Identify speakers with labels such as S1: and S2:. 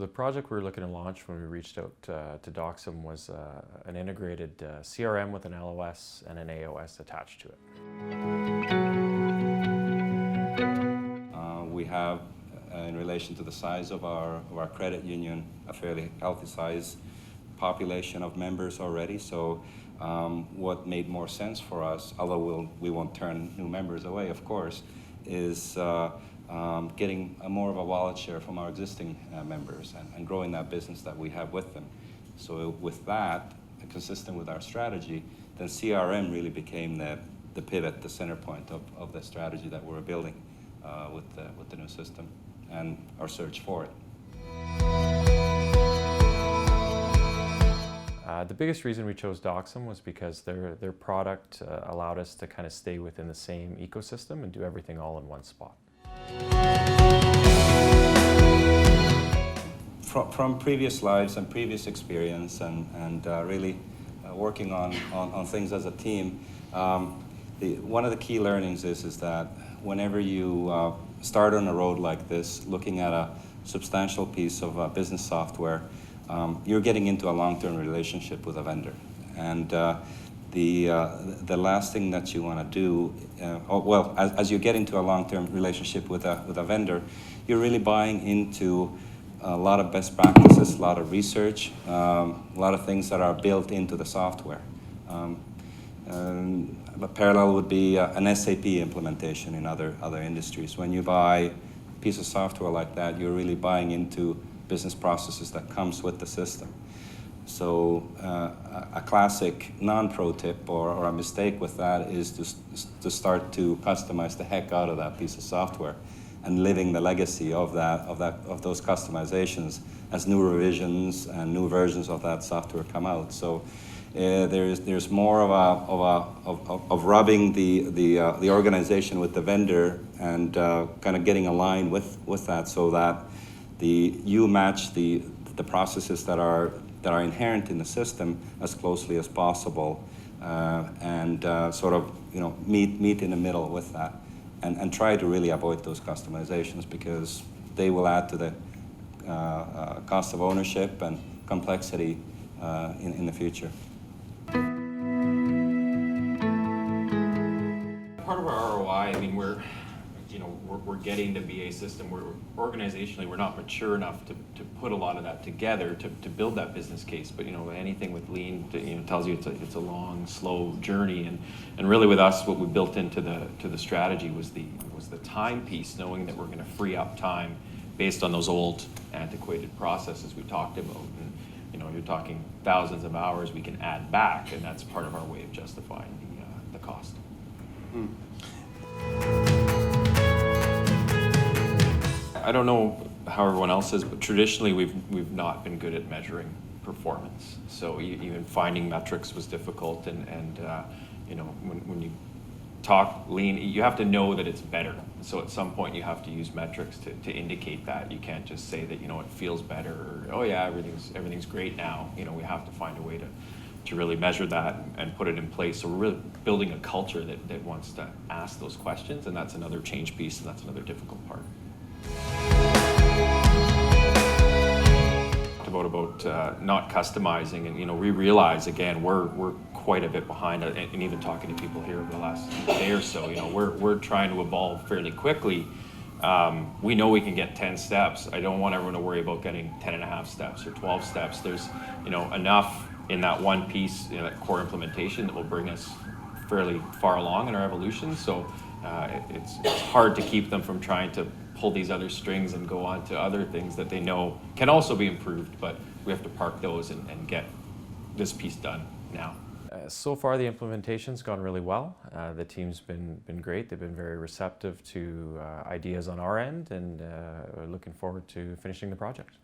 S1: the project we were looking to launch when we reached out to Doxim was an integrated CRM with an LOS and an AOS attached to it.
S2: We have, in relation to the size of our credit union, a fairly healthy size population of members already. So what made more sense for us, although we won't turn new members away, of course, is getting more of a wallet share from our existing members and growing that business that we have with them. So with that, consistent with our strategy, then CRM really became the pivot, the center point of the strategy that we're building with the new system and our search for it.
S1: The biggest reason we chose Doxim was because their product allowed us to kind of stay within the same ecosystem and do everything all in one spot.
S2: From previous lives and previous experience and really working on things as a team, one of the key learnings is that whenever you start on a road like this, looking at a substantial piece of business software, you're getting into a long-term relationship with a vendor. And the last thing that you want to do, as you get into a long-term relationship with a vendor, you're really buying into a lot of best practices, a lot of research, a lot of things that are built into the software. A parallel would be an SAP implementation in other industries. When you buy a piece of software like that, you're really buying into business processes that comes with the system. So a classic non-pro tip or a mistake with that is to start to customize the heck out of that piece of software and living the legacy of those customizations as new revisions and new versions of that software come out. So there's more of rubbing the organization with the vendor and kind of getting aligned with that, so that you match the processes that are inherent in the system as closely as possible, and sort of meet in the middle with that, and try to really avoid those customizations, because they will add to the cost of ownership and complexity in the future.
S3: Part of our ROI, I mean, we're getting the BA system. We're organizationally, we're not mature enough to put a lot of that together to build that business case. But anything with lean, tells you it's a long, slow journey. And really, with us, what we built into the strategy was the time piece, knowing that we're going to free up time based on those old, antiquated processes we talked about. And you're talking thousands of hours we can add back, and that's part of our way of justifying the cost. I don't know how everyone else is, but traditionally we've not been good at measuring performance. So even finding metrics was difficult, and when you talk lean, you have to know that it's better. So at some point you have to use metrics to indicate that. You can't just say that it feels better, or oh yeah, everything's great now. We have to find a way to really measure that and put it in place. So we're really building a culture that wants to ask those questions, and that's another change piece, and that's another difficult part. About not customizing, and we realize again we're quite a bit behind, and even talking to people here over the last day or so, we're trying to evolve fairly quickly. We know we can get 10 steps. I don't want everyone to worry about getting 10 and a half steps or 12 steps. There's enough in that one piece, that core implementation, that will bring us fairly far along in our evolution. So it's hard to keep them from trying to pull these other strings and go on to other things that they know can also be improved, but we have to park those and get this piece done now.
S1: So far the implementation's gone really well. The team's been great. They've been very receptive to ideas on our end, and we're looking forward to finishing the project.